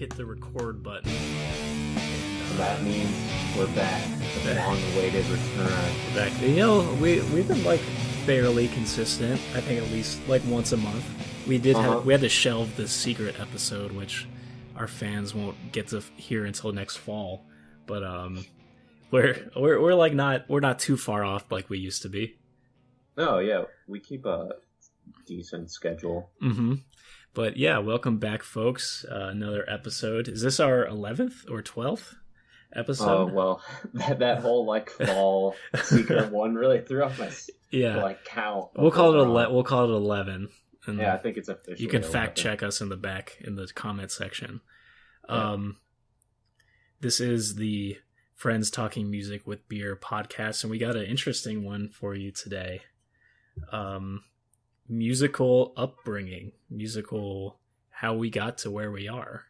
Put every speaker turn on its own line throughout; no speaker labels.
hit the record button.
That means we're back. The long-awaited return.
Back. You know, we've been like fairly consistent. I think at least like once a month. We had to shelve the secret episode, which our fans won't get to hear until next fall. But we're like we're not too far off like we used to be.
Oh yeah, we keep a decent schedule.
Mm-hmm. But yeah, welcome back, folks. Another episode. Is this our 11th or 12th episode?
Oh well, that whole like fall secret one really threw off my count.
We'll call it 11. And
yeah, I think it's official.
You can fact check us in the back in the comment section. Yeah. This is the Friends Talking Music with Beer podcast, and we got an interesting one for you today. Musical upbringing, how we got to where we are.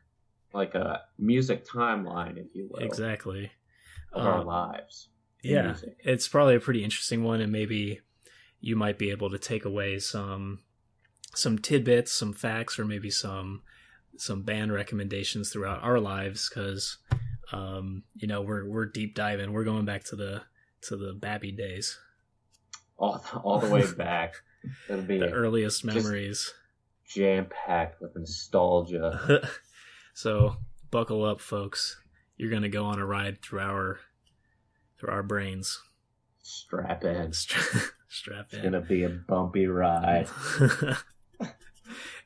Like a music timeline, if you will.
Exactly.
Of our lives.
Yeah,
music.
It's probably a pretty interesting one, and maybe you might be able to take away some tidbits, some facts, or maybe some band recommendations throughout our lives, because we're deep diving. We're going back to the Babby days.
All the way back. It'll be
the earliest memories.
Jam-packed with nostalgia.
So buckle up, folks. You're gonna go on a ride through our brains.
Strap in.
Strap in.
It's gonna be a bumpy ride.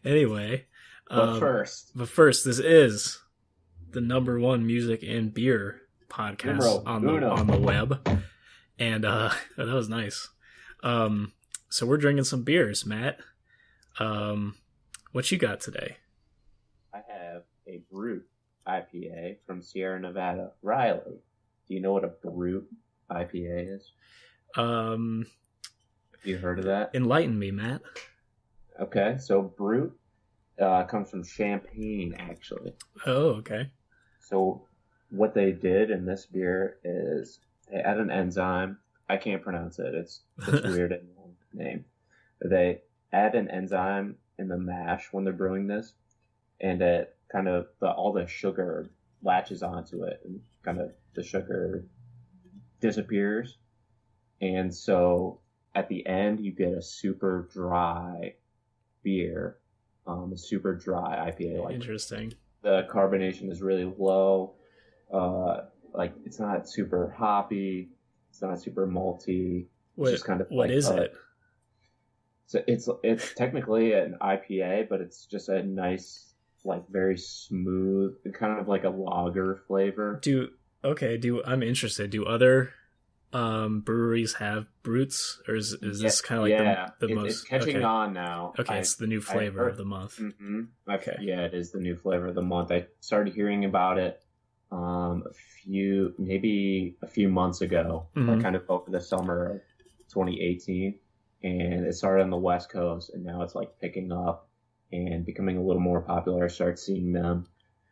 Anyway.
But first,
this is the number one music and beer podcast on the web. And that was nice. So we're drinking some beers, Matt. What you got today?
I have a Brut IPA from Sierra Nevada. Riley, do you know what a Brut IPA is? Have you heard of that?
Enlighten me, Matt.
Okay, so Brut comes from Champagne, actually.
Oh, okay.
So what they did in this beer is they add an enzyme. I can't pronounce it. It's weird in the name. They add an enzyme in the mash when they're brewing this, and it kind of all the sugar latches onto it, and kind of the sugar disappears. And so at the end, you get a super dry beer, a super dry IPA. Like,
interesting.
The carbonation is really low. Like it's not super hoppy. It's not super malty. It's just kind of
what is it?
So it's technically an IPA, but it's just a nice, like very smooth, kind of like a lager flavor.
I'm interested. Do other breweries have Bruts, or is this kind of like the most? It's
catching on now.
Okay, it's the new flavor of the month.
Mm-hmm. Okay, yeah, it is the new flavor of the month. I started hearing about it a few months ago,
mm-hmm.
kind of over the summer of 2018, and it started on the West Coast, and now it's like picking up and becoming a little more popular. I start seeing them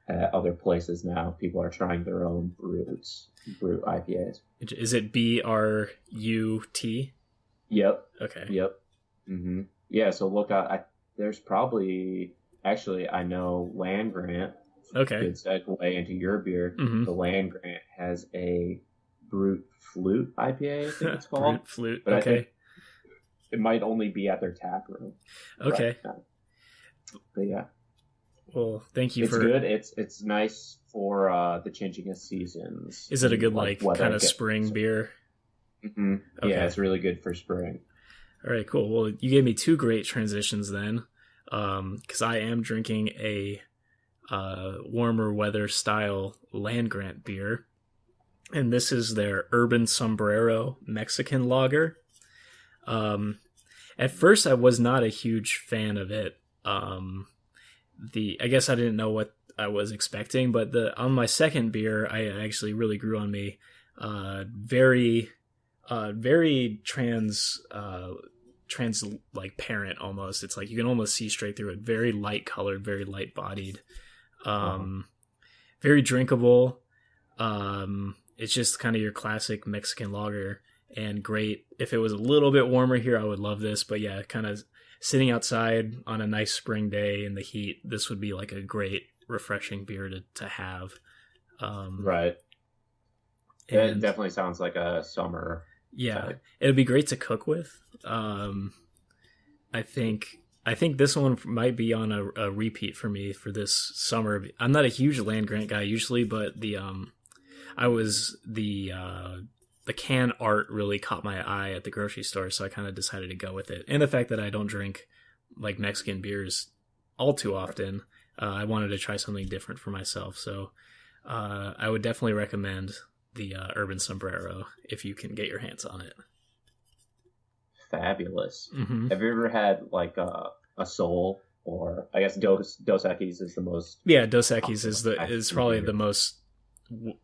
at other places now. People are trying their own Brut IPAs.
Is it BRUT?
Yep.
Okay.
Yep. Mm-hmm. Yeah. So look out. There's probably I know Land Grant.
Okay.
Good segue into your beer.
Mm-hmm.
The Land Grant has a Brut Flute IPA, I think it's called.
Brut Flute.
But
okay.
I think it might only be at their tap room.
Okay.
But yeah.
Well, thank you
it's good. It's nice for the changing of seasons.
Is it a good kind of spring beer?
Mm-hmm. Okay. Yeah, it's really good for spring.
All right, cool. Well, you gave me two great transitions then, because I am drinking a warmer weather style Land Grant beer, and this is their Urban Sombrero Mexican lager. At first I was not a huge fan of it. I guess I didn't know what I was expecting, but on my second beer, I actually really grew on me. Very transparent almost. It's like you can almost see straight through it. Very light colored, very light bodied. Very drinkable. It's just kind of your classic Mexican lager, and great. If it was a little bit warmer here, I would love this, but yeah, kind of sitting outside on a nice spring day in the heat, this would be like a great refreshing beer to have.
Right. It definitely sounds like a summer.
Yeah,
type.
It'd be great to cook with. I think this one might be on a repeat for me for this summer. I'm not a huge land grant guy usually, but the can art really caught my eye at the grocery store, so I kind of decided to go with it. And the fact that I don't drink like Mexican beers all too often, I wanted to try something different for myself. So I would definitely recommend the Urban Sombrero if you can get your hands on it.
Fabulous.
Mm-hmm.
Have you ever had like a Soul, or I guess Dos Equis is the most?
Yeah, Dos Equis is probably the most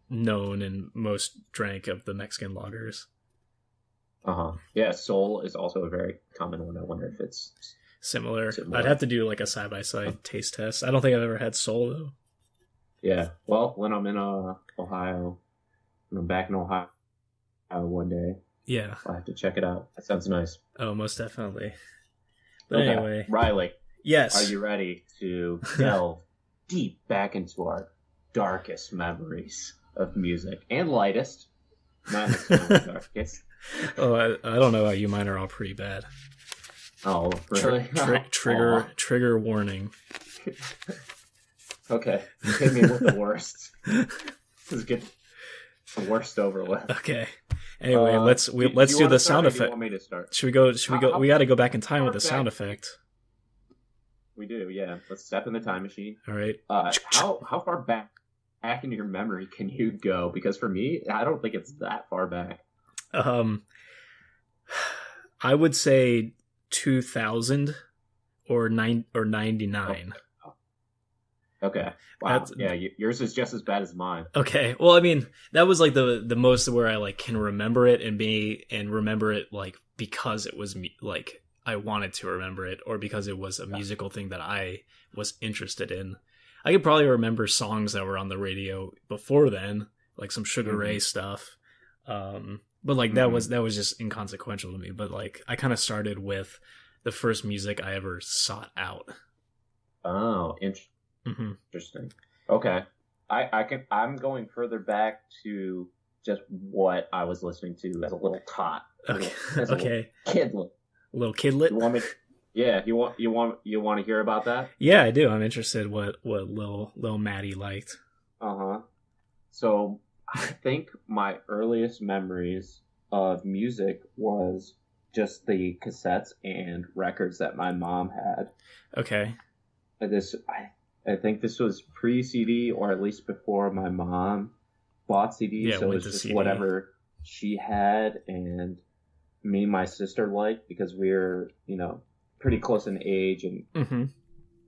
known and most drank of the Mexican lagers.
Yeah, Soul is also a very common one. I wonder if it's
similar. I'd have to do like a side-by-side taste test. I don't think I've ever had Soul though.
Yeah, well, when I'm in Ohio, when I'm back in Ohio one day,
yeah,
I'll have to check it out. That sounds nice.
Oh, most definitely. But
okay.
Anyway,
Riley,
yes,
are you ready to delve deep back into our darkest memories of music and lightest, not necessarily darkest?
Oh, I don't know how you. Mine are all pretty bad.
Oh, really?
Trigger warning.
Okay, hit me with the worst. Let's get the worst over with.
Okay. Anyway, let's do the sound effect.
You want me to start?
Should we go? We got to go back in time with the sound effect.
We do, yeah. Let's step in the time machine.
All right.
How far back in your memory can you go? Because for me, I don't think it's that far back.
I would say 2000 or 99.
Okay. Wow. Yeah, yours is just as bad as mine.
Okay. Well, I mean, that was like the most where I like can remember it and remember it like because it was me, like I wanted to remember it, or because it was a musical thing that I was interested in. I could probably remember songs that were on the radio before then, like some Sugar Ray stuff. But like that was just inconsequential to me. But like I kind of started with the first music I ever sought out.
Oh, interesting. Okay, I'm going further back to just what I was listening to as a little tot.
Okay. Little kidlet.
You want me? Yeah. You want to hear about that?
Yeah, I do. I'm interested what Lil Maddie liked.
So I think my earliest memories of music was just the cassettes and records that my mom had.
Okay.
I think this was pre-CD, or at least before my mom bought CDs.
Yeah,
so it was just CD. Whatever she had and me and my sister liked, because we were, pretty close in age and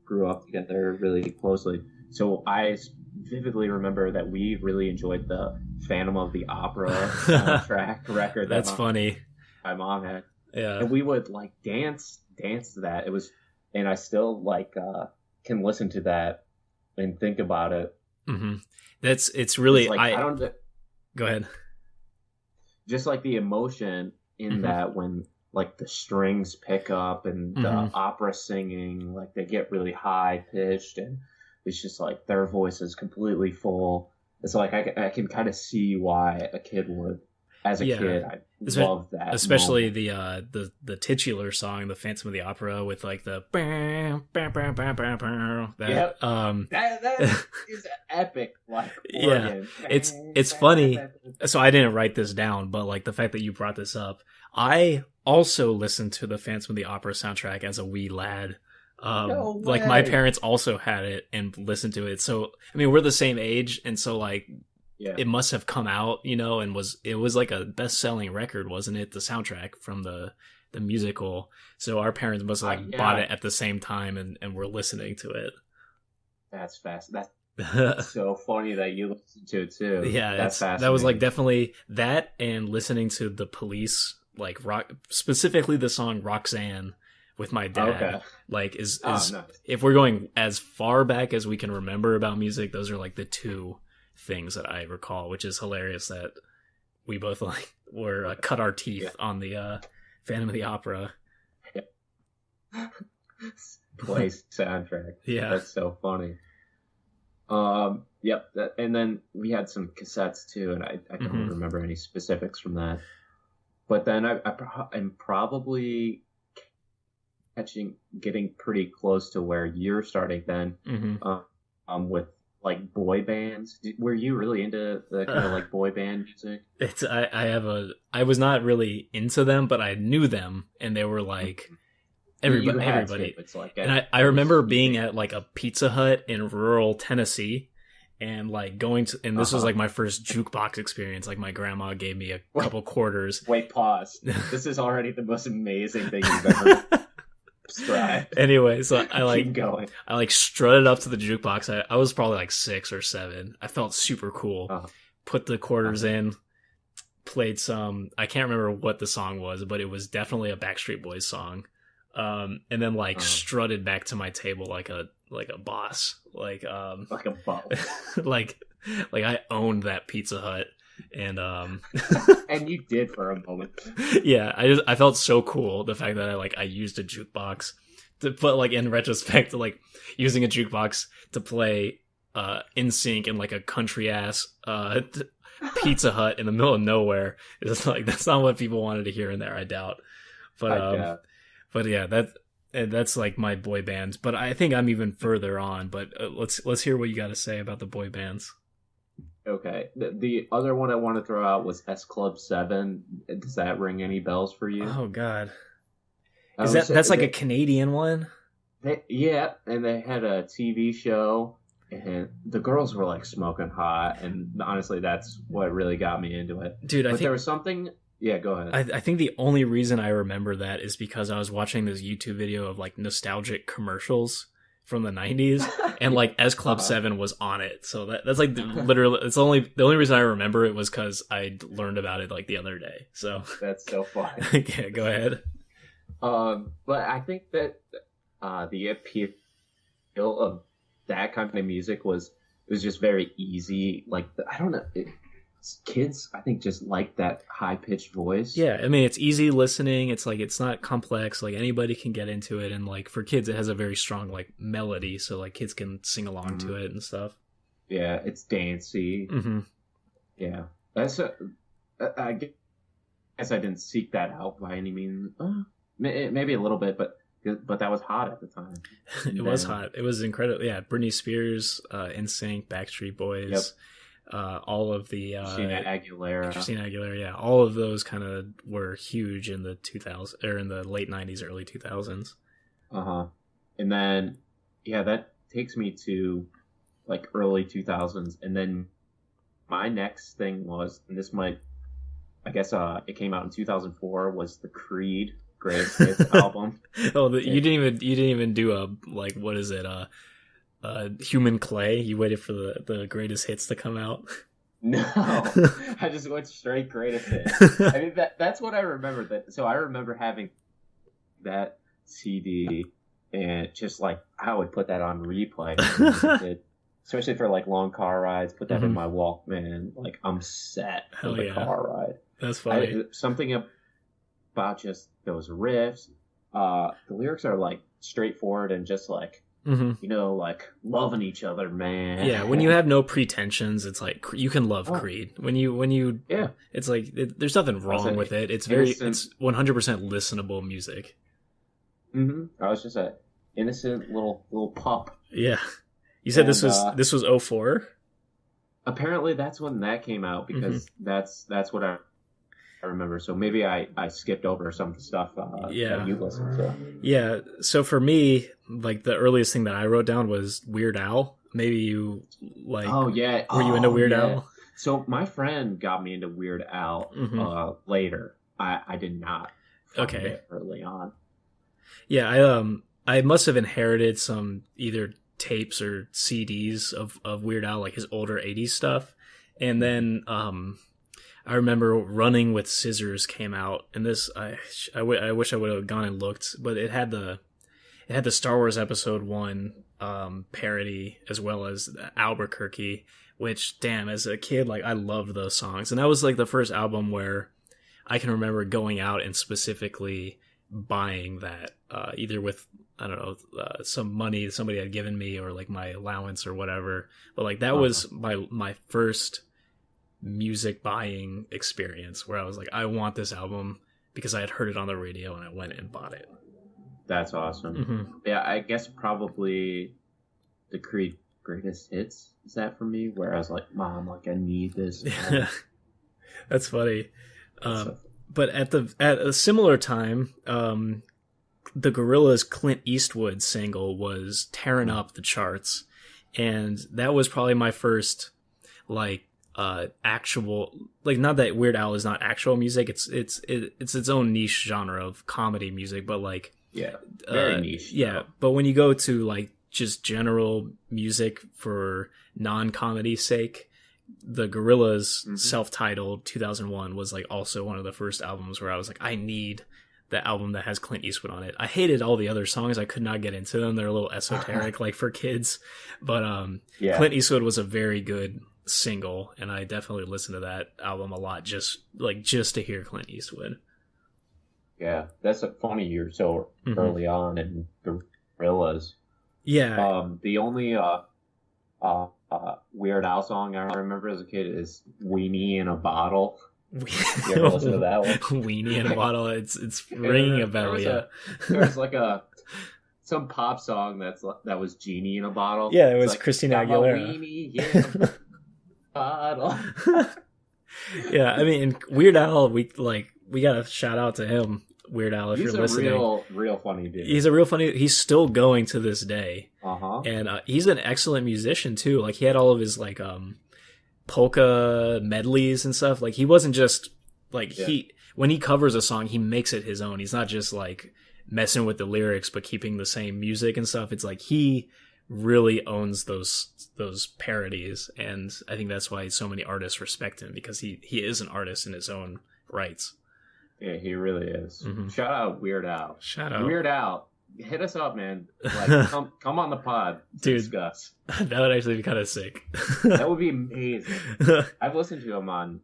grew up together really closely. So I vividly remember that we really enjoyed the Phantom of the Opera soundtrack record.
That's funny.
My mom had.
Yeah.
And we would like dance to that. It was, and I still can listen to that and think about it.
It's really,
I don't.
Go ahead.
Just like the emotion in that when like the strings pick up and the opera singing, like they get really high pitched and it's just like their voice is completely full. It's like I can kind of see why a kid would. As a kid, I love that.
Especially the titular song, the Phantom of the Opera, with like the
that is epic. Like
yeah, it's funny. So I didn't write this down, but like the fact that you brought this up, I also listened to the Phantom of the Opera soundtrack as a wee lad. Like my parents also had it and listened to it. So I mean, we're the same age, and so like. Yeah. It must have come out, and it was like a best-selling record, wasn't it? The soundtrack from the musical. So our parents must have bought it at the same time and were listening to it.
That's fast. That's so funny that you listened to it too.
Yeah, that's fascinating. That was like definitely that, and listening to the Police, like rock, specifically the song Roxanne with my dad. Okay. Like is nice. If we're going as far back as we can remember about music, those are like the two things that I recall, which is hilarious that we both were cut our teeth on the Phantom of the Opera.
Place soundtrack.
Yeah,
that's so funny. Yep. And then we had some cassettes too, and I don't remember any specifics from that. But then I'm probably getting pretty close to where you're starting then, with like boy bands. Were you really into the kind of like boy band music?
I was not really into them, but I knew them, and they were like everybody.
Like
and I remember being at like a Pizza Hut in rural Tennessee, and like going to, and this was like my first jukebox experience. Like my grandma gave me a couple quarters.
Wait, pause. This is already the most amazing thing you've ever described.
Anyway, so I like strutted up to the jukebox. I was probably like 6 or 7. I felt super cool. Put the quarters in, played some. I can't remember what the song was, but it was definitely a Backstreet Boys song. And then like strutted back to my table like a boss, like a boss, like I owned that Pizza Hut, and
and you did for a moment.
Yeah, I felt so cool, the fact that I used a jukebox but like in retrospect, like using a jukebox to play NSYNC in like a country ass Pizza Hut in the middle of nowhere is like, that's not what people wanted to hear in there, I doubt. But yeah, that's like my boy bands. But I think I'm even further on. But let's hear what you got to say about the boy bands.
Okay, the other one I want to throw out was S Club 7. Does that ring any bells for you?
Oh God, that's like a Canadian one?
Yeah, and they had a TV show, and the girls were like smoking hot, and honestly, that's what really got me into it.
Dude, I think
there was something. Yeah, go ahead.
I think the only reason I remember that is because I was watching this YouTube video of like nostalgic commercials from the 90s, and like S Club 7 was on it. So that's like literally, the only reason I remember it was because I learned about it like the other day. So
that's so funny.
Yeah, go ahead.
But I think that the appeal of that kind of music was just very easy. Like, I don't know. Kids, I think, just like that high-pitched voice.
Yeah, I mean, it's easy listening. It's like, it's not complex. Like, anybody can get into it. And like, for kids, it has a very strong like melody, so like kids can sing along to it and stuff.
Yeah, it's dancey. Yeah, I guess I didn't seek that out by any means. Maybe a little bit, but that was hot at the time.
It was hot. It was incredible. Yeah, Britney Spears, NSYNC, Backstreet Boys. Yep. All of the
Christina Aguilera,
yeah, all of those kind of were huge in the 2000s or in the late 90s, early 2000s.
And then, yeah, that takes me to like early 2000s, and then my next thing was, and this might, I guess, it came out in 2004, was the Creed Greatest Hits album.
Oh, you didn't even do a, like, what is it? Human Clay. You waited for the greatest hits to come out.
No, I just went straight greatest hits. I mean, that's what I remember. So I remember having that CD, and just like I would put that on replay, especially for like long car rides. Put that in my Walkman. Like, I'm set for the car ride.
That's funny.
Something about just those riffs. The lyrics are like straightforward and just like, you know, like loving each other, man.
Yeah, when you have no pretensions, it's like you can love Creed. When you it's like there's nothing wrong with it. It's it's 100% listenable music. I was just a innocent little pup. Yeah, you said this was 04?
Apparently, that's when that came out, because that's what I remember. So maybe I skipped over some stuff that you listened to.
Yeah, so for me, like, the earliest thing that I wrote down was Weird Al. Maybe you, like... Oh, yeah. Were you into Weird Al?
So my friend got me into Weird Al later. I did not find it early on.
Yeah, I must have inherited some either tapes or CDs of Weird Al, like his older 80s stuff. And then... I remember Running with Scissors came out, and this I wish I would have gone and looked, but it had the Star Wars Episode 1 parody, as well as Albuquerque, which, damn, as a kid, like, I loved those songs. And that was like the first album where I can remember going out and specifically buying that, either with I don't know, some money somebody had given me, or like my allowance or whatever. But like that was my first music buying experience, where I was like, I want this album because I had heard it on the radio and I went and bought it.
That's awesome.
Mm-hmm.
Yeah, I guess probably the Creed Greatest Hits is that for me, where I was like, Mom, like I need this.
That's funny. But at a similar time, the Gorillaz Clint Eastwood single was tearing up the charts, and that was probably my first like actual, like, not that Weird Al is not actual music, it's its own niche genre of comedy music, but like
very niche.
Yeah, but when you go to like just general music for non-comedy sake, the Gorillaz self-titled 2001 was like also one of the first albums where I was like, I need the album that has Clint Eastwood on it. I hated all the other songs. I could not get into them. They're a little esoteric, like for kids. But Clint Eastwood was a very good single, and I definitely listened to that album a lot, just to hear Clint Eastwood.
Yeah, that's funny. You're so early on in Gorillaz.
Yeah.
The only Weird Al song I remember as a kid is "Weenie in a Bottle." You ever listen to that one?
Weenie in a Bottle. It's ringing a bell. Yeah.
There was like some pop song that was "Genie in a Bottle."
Yeah, it was
like,
Christina Aguilera.
Weenie in a bottle.
Yeah, I mean, Weird Al. We gotta shout out to him. Weird Al, if you're listening.
He's a real funny dude.
He's still going to this day. And he's an excellent musician too. Like, he had all of his like polka medleys and stuff. Like, he wasn't just like when he covers a song, he makes it his own. He's not just like messing with the lyrics but keeping the same music and stuff. It's like he really owns those parodies, and I think that's why so many artists respect him, because he is an artist in his own rights.
Yeah, he really is. Shout out Weird Al.
Shout out
Weird Al. Hit us up, man. Like, come on the pod to
Dude,
discuss.
That would actually be kind of sick.
That would be amazing. I've listened to him on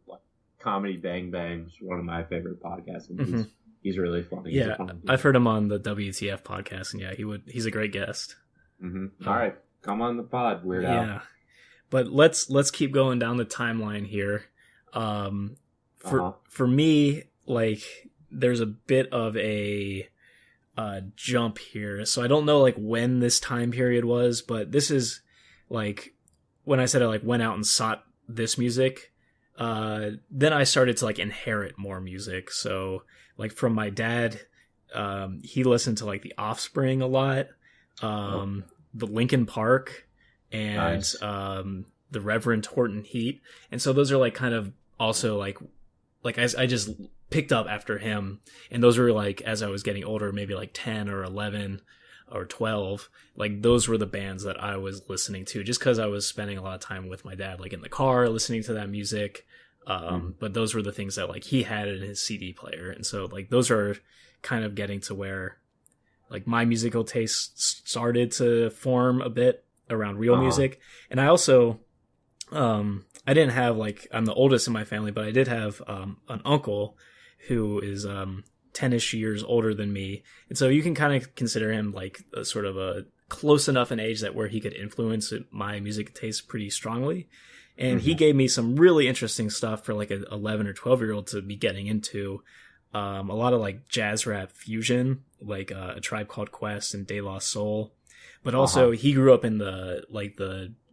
Comedy Bang Bang, which is one of my favorite podcasts, and he's really funny.
Yeah, I've heard him on the WTF podcast, and he's a great guest.
All right, come on the pod, Weird Al. Yeah,
but let's keep going down the timeline here. For me, like, there's a bit of a jump here, so I don't know like when this time period was, but this is like when I said I like went out and sought this music. Then I started to like inherit more music. So like from my dad, he listened to like the Offspring a lot, the Linkin Park, and the Reverend Horton Heat, and so those are like kind of also like I just picked up after him, and those were like, as I was getting older, maybe like 10 or 11 or 12, like those were the bands that I was listening to, just because I was spending a lot of time with my dad, like in the car listening to that music. But those were the things that like he had in his CD player, and so like those are kind of getting to where like my musical taste started to form a bit around real music. And I also I didn't have like, I'm the oldest in my family, but I did have an uncle who is 10-ish years older than me, and so you can kind of consider him like a sort of a close enough in age that where he could influence my music taste pretty strongly. And he gave me some really interesting stuff for like an 11 or 12-year-old to be getting into. A lot of like jazz rap fusion, like A Tribe Called Quest and De La Soul. But also he grew up in the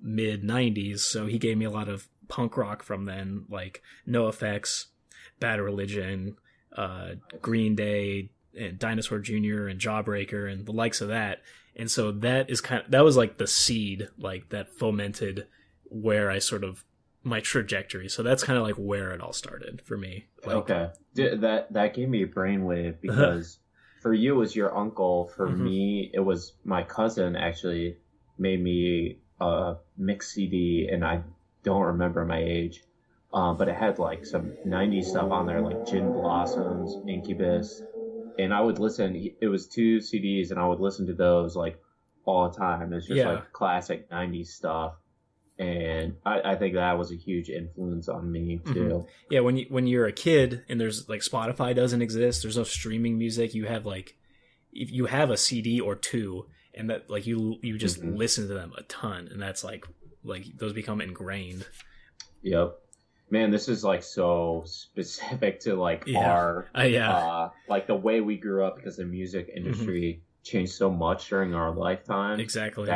mid 90s, so he gave me a lot of punk rock from then, like NOFX, Bad Religion, Green Day, and Dinosaur Jr. and Jawbreaker and the likes of that. And so that was like the seed, like that fomented where I sort of my trajectory. So that's kind of like where it all started for me. Like,
okay, that gave me a brainwave, because for you it was your uncle. For me, it was my cousin actually made me a mix CD, and I don't remember my age, but it had like some 90s stuff on there, like Gin Blossoms, Incubus, and I would listen. It was 2 CDs, and I would listen to those like all the time. It's just like classic 90s stuff. And I think that was a huge influence on me too.
Yeah, when you're a kid and there's like Spotify doesn't exist, there's no streaming music, you have like if you have a CD or two, and that like you just listen to them a ton, and that's like those become ingrained.
Yep. Man, this is like so specific to like our like the way we grew up, because the music industry changed so much during our lifetime.
Exactly.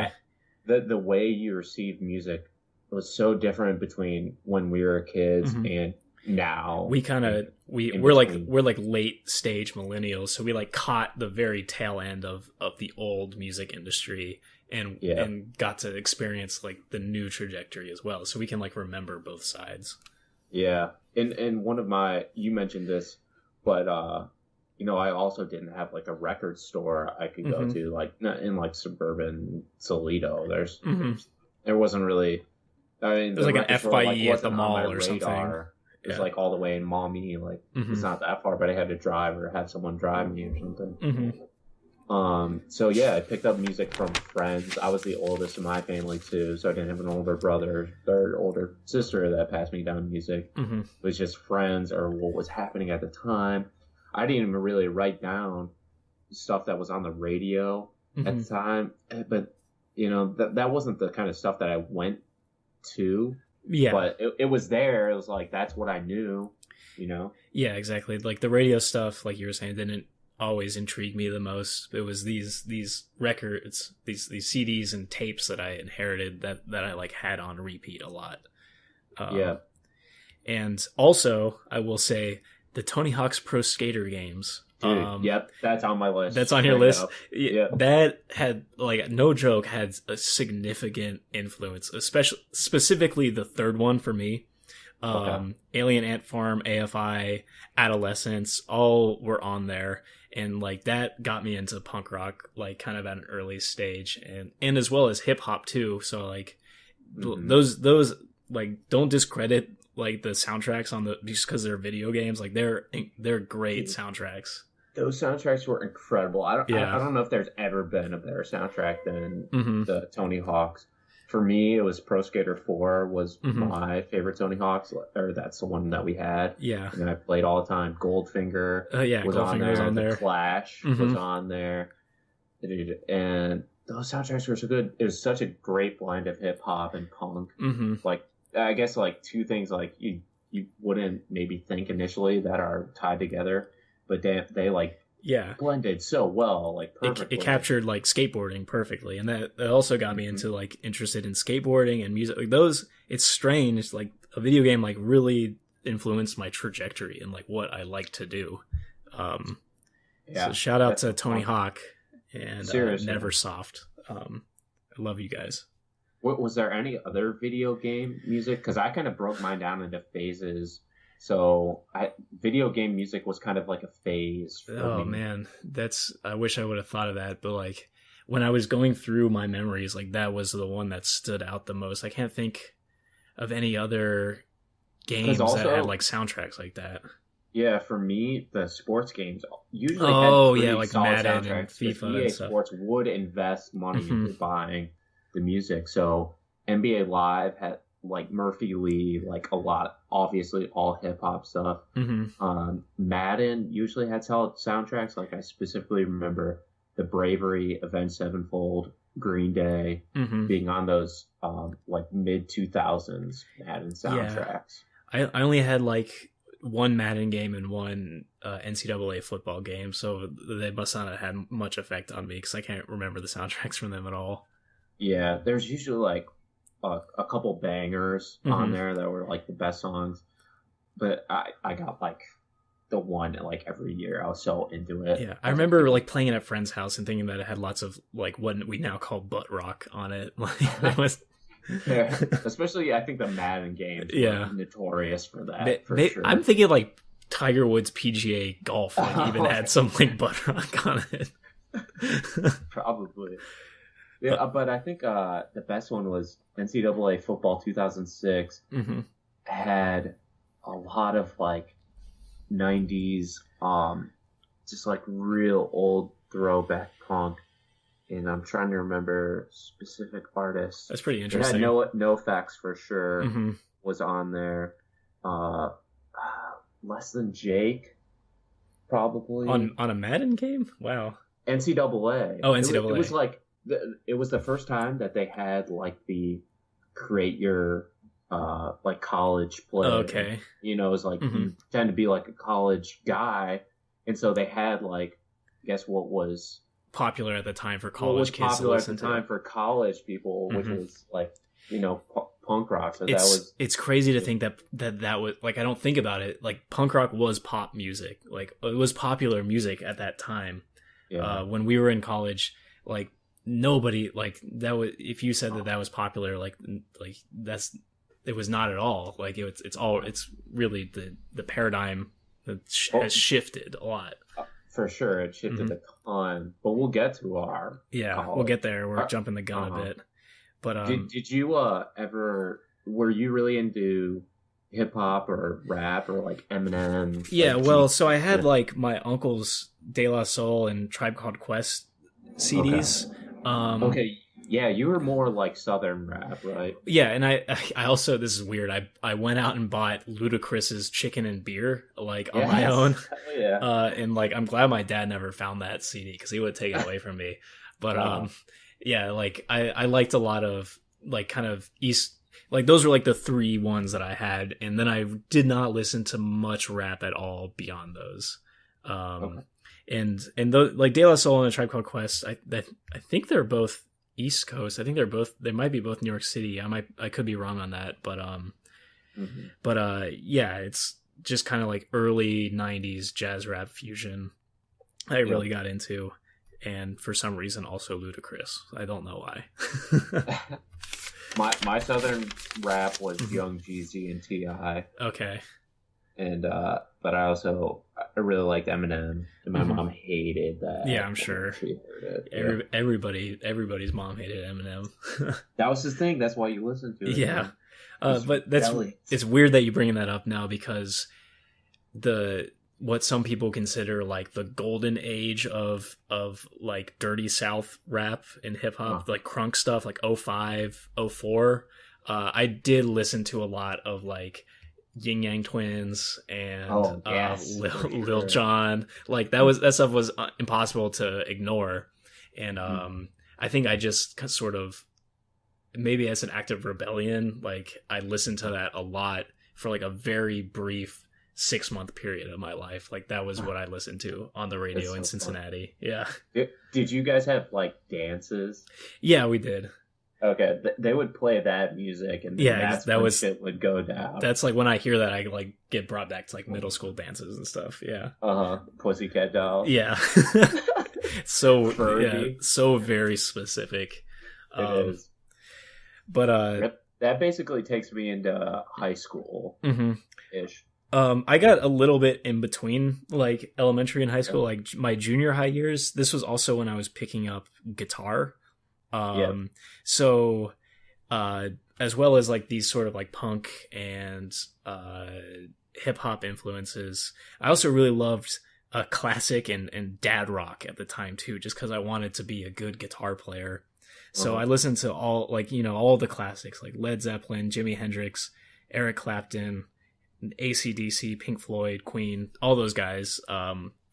That the way you receive music was so different between when we were kids and now.
We're like late stage millennials, so we like caught the very tail end of the old music industry and got to experience like the new trajectory as well. So we can like remember both sides.
Yeah. And one of you mentioned this, but you know, I also didn't have like a record store I could go to, like in like suburban Toledo. There wasn't really. I mean,
there's like an FYE at the mall or something.
It was like all the way in Maumee, like it's not that far, but I had to drive or have someone drive me or something. So yeah, I picked up music from friends. I was the oldest in my family too, so I didn't have an older brother or older sister that passed me down music. It was just friends or what was happening at the time. I didn't even really write down stuff that was on the radio at the time, but you know that wasn't the kind of stuff that I went to. Yeah, but it was there. It was like that's what I knew, you know.
Yeah, exactly. Like the radio stuff, like you were saying, didn't always intrigue me the most. It was these records, these CDs and tapes that I inherited that I like had on repeat a lot. And also I will say the Tony Hawk's Pro Skater games.
Dude, yep, that's on my list.
That's on your list. Yeah, that had like no joke had a significant influence, specifically the third one for me. Alien Ant Farm, AFI, Adolescence, all were on there, and like that got me into punk rock, like kind of at an early stage, and as well as hip hop too. So like those like don't discredit like the soundtracks on just because they're video games. Like they're great soundtracks.
Those soundtracks were incredible. I don't know if there's ever been a better soundtrack than the Tony Hawk's. For me, it was Pro Skater 4 was my favorite Tony Hawk's, or that's the one that we had. Yeah. And I played all the time. Goldfinger was on there. The Clash was on there. And those soundtracks were so good. It was such a great blend of hip hop and punk. Like, I guess like two things like you wouldn't maybe think initially that are tied together, but they like blended so well, like perfectly.
It captured like skateboarding perfectly, and that also got me into like interested in skateboarding and music. Like those, it's strange. Like a video game like really influenced my trajectory and like what I like to do. So shout out to Tony Hawk and Neversoft. I love you guys.
Was there any other video game music? Because I kind of broke mine down into phases. So video game music was kind of like a phase for me.
Man, I wish I would have thought of that. But like when I was going through my memories, like that was the one that stood out the most. I can't think of any other games that had like soundtracks like that.
Yeah, for me, the sports games usually had
like Madden and FIFA
EA
and stuff.
Sports would invest money into buying the music. So NBA Live had like Murphy Lee, like a lot, obviously all hip hop stuff. Madden usually had solid soundtracks. Like I specifically remember the Bravery, Avenged Sevenfold, Green Day being on those like mid 2000s Madden soundtracks.
I only had like one Madden game and one NCAA football game, so they must not have had much effect on me because I can't remember the soundtracks from them at all. Yeah,
there's usually like a couple bangers on there that were like the best songs, but I got like the one like every year. I was so into it.
Yeah, I remember like playing it at a friend's house and thinking that it had lots of like what we now call butt rock on it. Like it was.
Yeah, especially I think the Madden games were notorious for that. Sure.
I'm thinking like Tiger Woods PGA Golf like, even had some like butt rock on it.
Probably. Yeah, but I think the best one was NCAA Football 2006. Had a lot of like 90s, just like real old throwback punk. And I'm trying to remember specific artists.
That's pretty interesting.
NOFX for sure was on there. Less Than Jake, probably
on a Madden game. Wow.
NCAA.
Oh,
It
NCAA.
was like it was the first time that they had like the create your like college play.
Okay.
You know, it's like you pretend to be like a college guy, and so they had like, guess what was
popular at the time for college kids to listen to.
Popular at the time for college people, which was like, you know, punk rock. So
it's crazy to think that was like, I don't think about it. Like punk rock was pop music. Like it was popular music at that time. Yeah. When we were in college, like nobody like that was. If you said that was popular, like it was not at all. Like it's really the paradigm that has shifted a lot.
For sure, it shifted a ton. But we'll get to our college.
We'll get there. We're jumping the gun a bit. But
did you ever, were you really into hip hop or rap or like Eminem?
Yeah, like, so I had like my uncle's De La Soul and Tribe Called Quest CDs.
Okay. Yeah, you were more like Southern rap, right?
Yeah, and I also, this is weird, I went out and bought Ludacris's Chicken and Beer, like, on my own. Yeah. And, like, I'm glad my dad never found that CD, because he would take it away from me. But, yeah, like, I liked a lot of, like, kind of East, like, those were, like, the 3 ones that I had, and then I did not listen to much rap at all beyond those. And like, De La Soul and A Tribe Called Quest, I think they're both East Coast. I think they might be both New York City. I could be wrong on that, but yeah, it's just kind of like early 90s jazz rap fusion I really got into, and for some reason also Ludacris. I don't know why.
my Southern rap was Young Jeezy and T.I.
Okay.
And but I really liked Eminem, and my mom hated that.
Yeah, I'm sure. She heard it. Everybody's mom hated Eminem.
That was his thing. That's why you listened to it.
Yeah, but it's weird that you're bringing that up now, because what some people consider like the golden age of like dirty South rap and hip hop, like crunk stuff, like 05, 04. I did listen to a lot of like Yin Yang Twins and Lil John. Like that stuff was impossible to ignore, and I think I just sort of, maybe as an act of rebellion, like I listened to that a lot for like a very brief 6-month period of my life. Like that was what I listened to on the radio in Cincinnati. Fun. Yeah.
Did you guys have like dances?
Yeah, we did.
Okay, they would play that music, and shit would go down.
That's like when I hear that, I like get brought back to like middle school dances and stuff. Yeah.
Pussycat Dolls.
Yeah. So very specific.
It is.
But
that basically takes me into high school ish.
I got a little bit in between like elementary and high school, like my junior high years. This was also when I was picking up guitar. So as well as like these sort of like punk and hip hop influences, I also really loved classic and dad rock at the time too, just because I wanted to be a good guitar player. So I listened to all the classics like Led Zeppelin, Jimi Hendrix, Eric Clapton, AC/DC, Pink Floyd, Queen. All those guys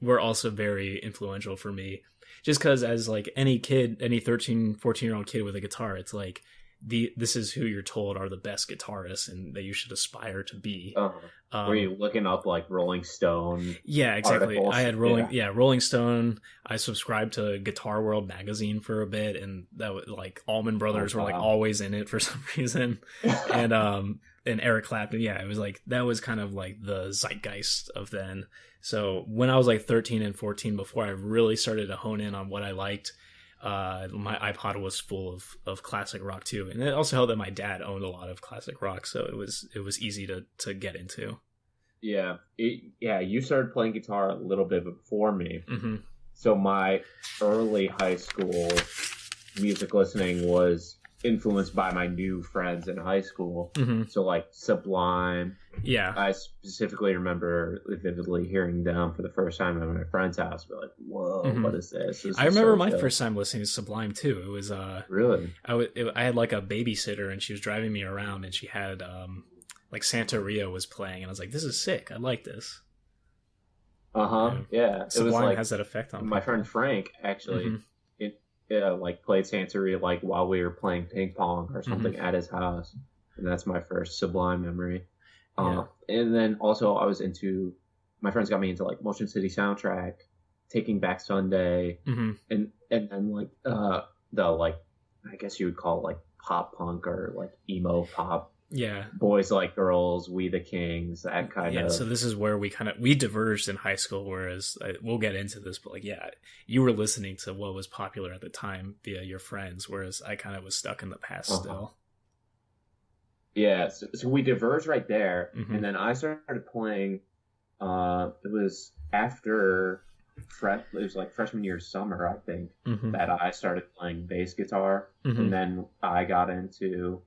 were also very influential for me. Just because as like any 13, 14-year-old kid with a guitar, it's like this is who you're told are the best guitarists and that you should aspire to be.
Were you looking up like Rolling Stone?
Yeah, exactly.
Articles?
I had Rolling Stone. I subscribed to Guitar World magazine for a bit, and that was like Allman Brothers were like always in it for some reason. And Eric Clapton, it was like that was kind of like the zeitgeist of then. So when I was like 13 and 14, before I really started to hone in on what I liked, my iPod was full of classic rock too, and it also helped that my dad owned a lot of classic rock, so it was easy to get into.
Yeah, you started playing guitar a little bit before me.
Mm-hmm.
So my early high school music listening was influenced by my new friends in high school.
Mm-hmm.
So like Sublime.
Yeah.
I specifically remember vividly hearing them for the first time at my friend's house. We're like, whoa, what is this?
I remember my first time listening to Sublime too. It was
really?
I had like a babysitter, and she was driving me around, and she had like Santa Ria was playing, and I was like, this is sick. I like this.
Yeah. It was
Sublime
like
has that effect on
my
people.
friend Frank actually like played Santeria like while we were playing ping pong or something at his house, and that's my first Sublime memory. And then also I was into, my friends got me into like Motion City Soundtrack, Taking Back Sunday, and then like the like, I guess you would call it like pop punk or like emo pop.
Yeah.
Boys Like Girls, We the Kings, that kind of.
Yeah, so this is where we diverged in high school, whereas we'll get into this, but like, yeah, you were listening to what was popular at the time via your friends, whereas I kind of was stuck in the past still.
Yeah, so we diverged right there, and then I started playing, it was after, it was like freshman year summer, I think, that I started playing bass guitar, and then I got into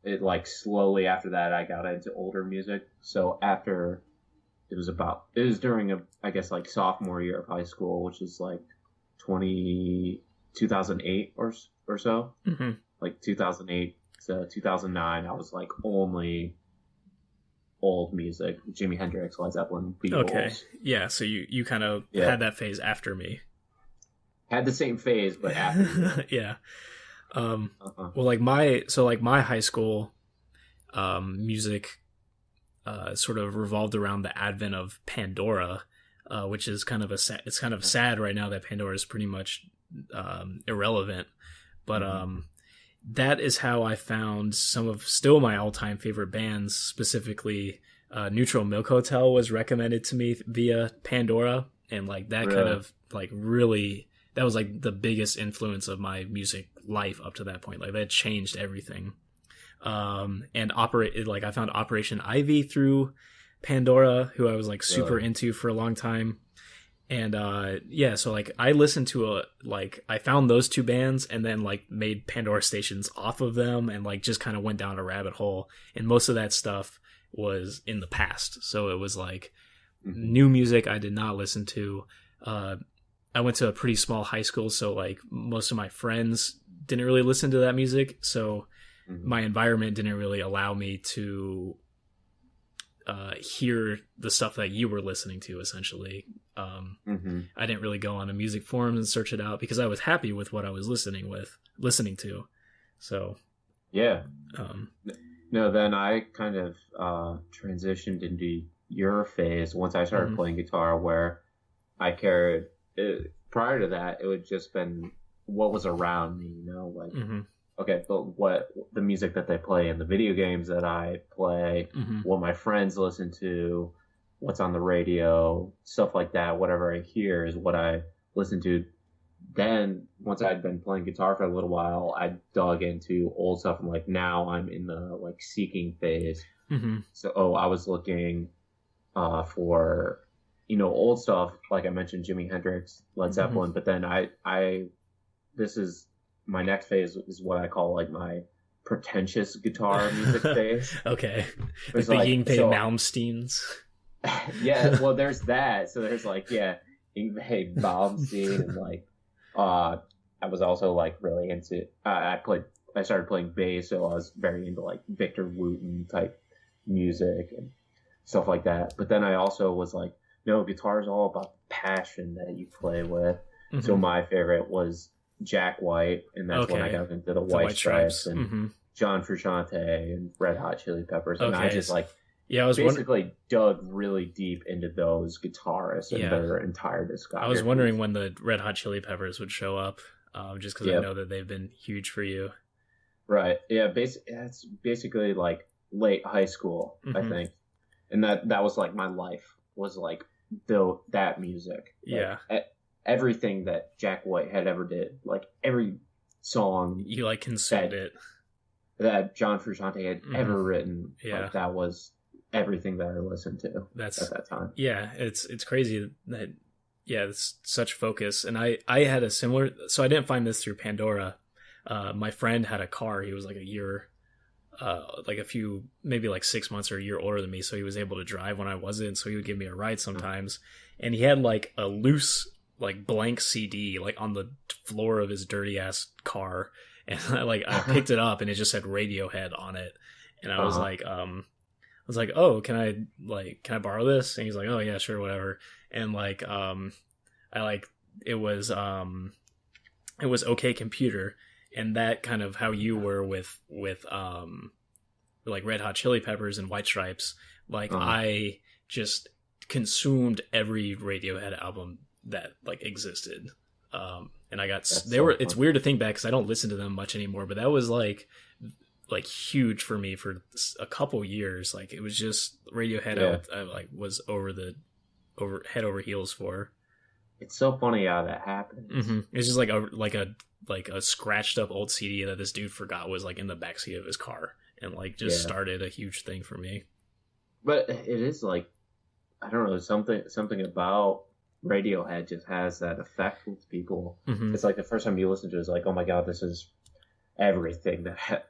it, like slowly after that I got into older music. So after, it was during I guess like sophomore year of high school, which is like 2008 or so, like 2008 to 2009, I was like only old music, Jimi Hendrix, Led Zeppelin, Beatles.
Okay, yeah, so you kind of had that phase after me.
Had the same phase, but after.
Yeah. Well, like my high school music sort of revolved around the advent of Pandora, which is kind of it's kind of sad right now that Pandora is pretty much irrelevant, but that is how I found some of still my all-time favorite bands. Specifically, Neutral Milk Hotel was recommended to me via Pandora, and like that kind of like really, that was like the biggest influence of my music life up to that point. Like that changed everything. And I found Operation Ivy through Pandora, who I was like super into for a long time. And so like I listened to I found those two bands and then like made Pandora stations off of them and like just kind of went down a rabbit hole. And most of that stuff was in the past. So it was like new music I did not listen to. I went to a pretty small high school, so like most of my friends didn't really listen to that music, so my environment didn't really allow me to hear the stuff that you were listening to, essentially. I didn't really go on a music forum and search it out because I was happy with what I was listening to. So
yeah. No, then I kind of transitioned into your phase once I started playing guitar, where I carried prior to that, it would just been what was around me, like okay, but what the music that they play in the video games that I play, what my friends listen to, what's on the radio, stuff like that. Whatever I hear is what I listen to. Then once I'd been playing guitar for a little while, I dug into old stuff, and like now I'm in the like seeking phase. So I was looking for old stuff, like I mentioned, Jimi Hendrix, Led Zeppelin, but then this is my next phase, is what I call like my pretentious guitar music phase.
Okay. Like the Yngwie Malmsteens.
Yeah, well there's that. So there's like, Yngwie Malmsteen, and like I was also like really into I started playing bass, so I was very into like Victor Wooten type music and stuff like that. But then I also was like, no, guitar is all about the passion that you play with. So my favorite was Jack White, and that's when I got into the White Stripes and John Frusciante and Red Hot Chili Peppers. And I just like basically dug really deep into those guitarists and their entire discography. I
was wondering when the Red Hot Chili Peppers would show up, just because I know that they've been huge for you. Right. Yeah.
It's basically like late high school, I think, and that was like my life was like that music.
Yeah.
Like, everything that Jack White had ever did, like every song
you like consumed
that John Frusciante had ever written, like that was everything that I listened to at that time.
Yeah, it's crazy that it's such focus. And I had a similar, so I didn't find this through Pandora. My friend had a car. He was like a year, maybe like 6 months or a year older than me, so he was able to drive when I wasn't, so he would give me a ride sometimes. And he had like a loose like blank CD like on the floor of his dirty ass car, and I picked it up and it just said Radiohead on it, and I was like was like, oh, can I borrow this? And he's like, oh yeah, sure, whatever. And like I like it was OK Computer, and that kind of how you were with like Red Hot Chili Peppers and White Stripes. Like I just consumed every Radiohead album that like existed. And I got it's weird to think back because I don't listen to them much anymore, but that was like huge for me for a couple years. Like it was just Radiohead. I like was head over heels for.
It's so funny how that happens.
Mm-hmm. It's just like a scratched up old CD that this dude forgot was like in the backseat of his car, and like just started a huge thing for me.
But it is like, I don't know, something about Radiohead just has that effect with people. Mm-hmm. It's like the first time you listen to it, it's like, oh my god, this is everything that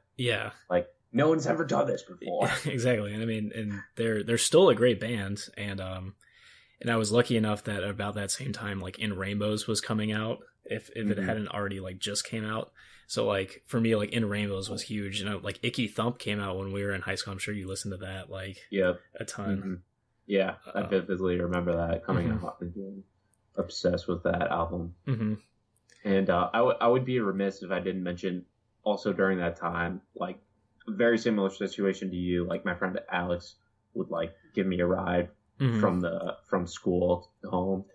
like no one's ever done this before.
Exactly. And I mean, and they're still a great band, and I was lucky enough that about that same time, like In Rainbows was coming out, if it hadn't already like just came out. So like for me, like In Rainbows was huge. Like Icky Thump came out when we were in high school. I'm sure you listened to that like a ton.
Mm-hmm. Yeah, I vividly remember that coming out and being obsessed with that album. Mm-hmm. And I would be remiss if I didn't mention also during that time, like a very similar situation to you. Like my friend Alex would like give me a ride from school home,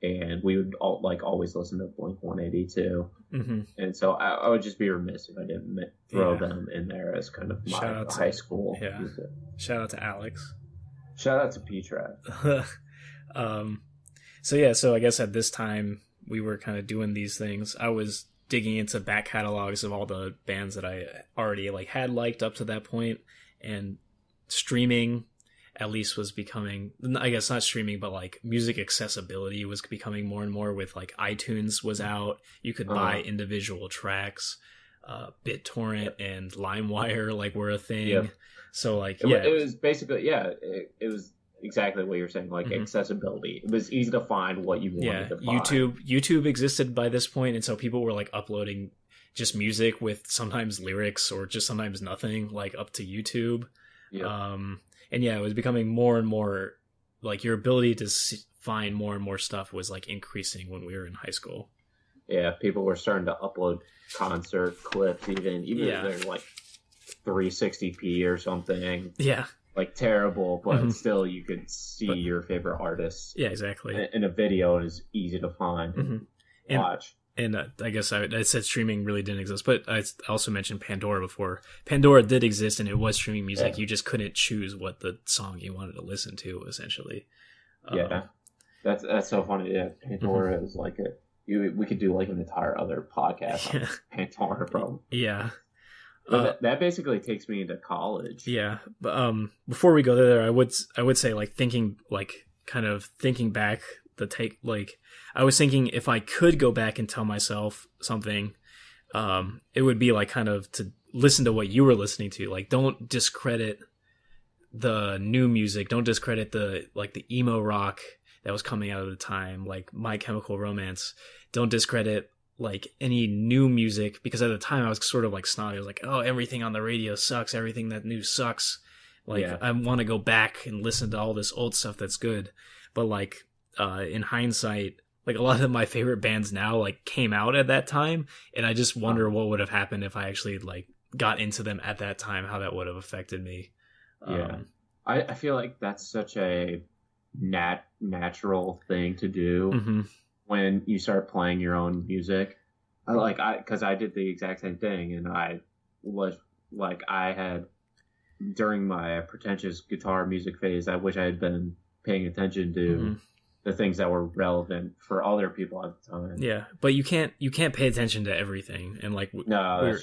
and we would always listen to Blink-182. Mm-hmm. And so I would just be remiss if I didn't throw them in there as kind of my high school music.
Shout out to Alex.
Shout out to P-Trap.
So I guess at this time we were kind of doing these things. I was digging into back catalogs of all the bands that I already like had liked up to that point, and streaming at least was becoming, I guess not streaming, but like music accessibility was becoming more and more with like iTunes was out. You could buy individual tracks. BitTorrent and LimeWire like were a thing. Yep. So like
it was basically it was exactly what you're saying, like accessibility. It was easy to find what you wanted to buy.
YouTube existed by this point, and so people were like uploading just music with sometimes lyrics or just sometimes nothing, like up to YouTube. Yep. And it was becoming more and more like your ability to find more and more stuff was like increasing when we were in high school.
Yeah, people were starting to upload concert clips, even if they're like 360p or something.
Yeah,
like terrible, but still you could see your favorite artists.
Yeah, exactly.
In a video, and it's easy to find and watch.
And I guess I said streaming really didn't exist, but I also mentioned Pandora before. Pandora did exist, and it was streaming music. Yeah. You just couldn't choose what the song you wanted to listen to, essentially.
That's so funny. Yeah, Pandora is like we could do like an entire other podcast on Pandora, bro.
Yeah.
But that basically takes me into college.
Yeah. But before we go there, I would say like thinking back, I was thinking if I could go back and tell myself something, it would be like kind of to listen to what you were listening to. Like, don't discredit the new music. Don't discredit the emo rock that was coming out at the time, like My Chemical Romance. Don't discredit like any new music, because at the time I was sort of like snotty. I was like, oh, everything on the radio sucks. Everything that new sucks. Like, I want to go back and listen to all this old stuff that's good. But like, in hindsight, like a lot of my favorite bands now like came out at that time, and I just wonder what would have happened if I actually like got into them at that time, how that would have affected me.
I feel like that's such a natural thing to do when you start playing your own music. Because I did the exact same thing, and I was like, I had during my pretentious guitar music phase, I wish I had been paying attention to the things that were relevant for other people at the time. Yeah,
but you can't pay attention to everything, and like we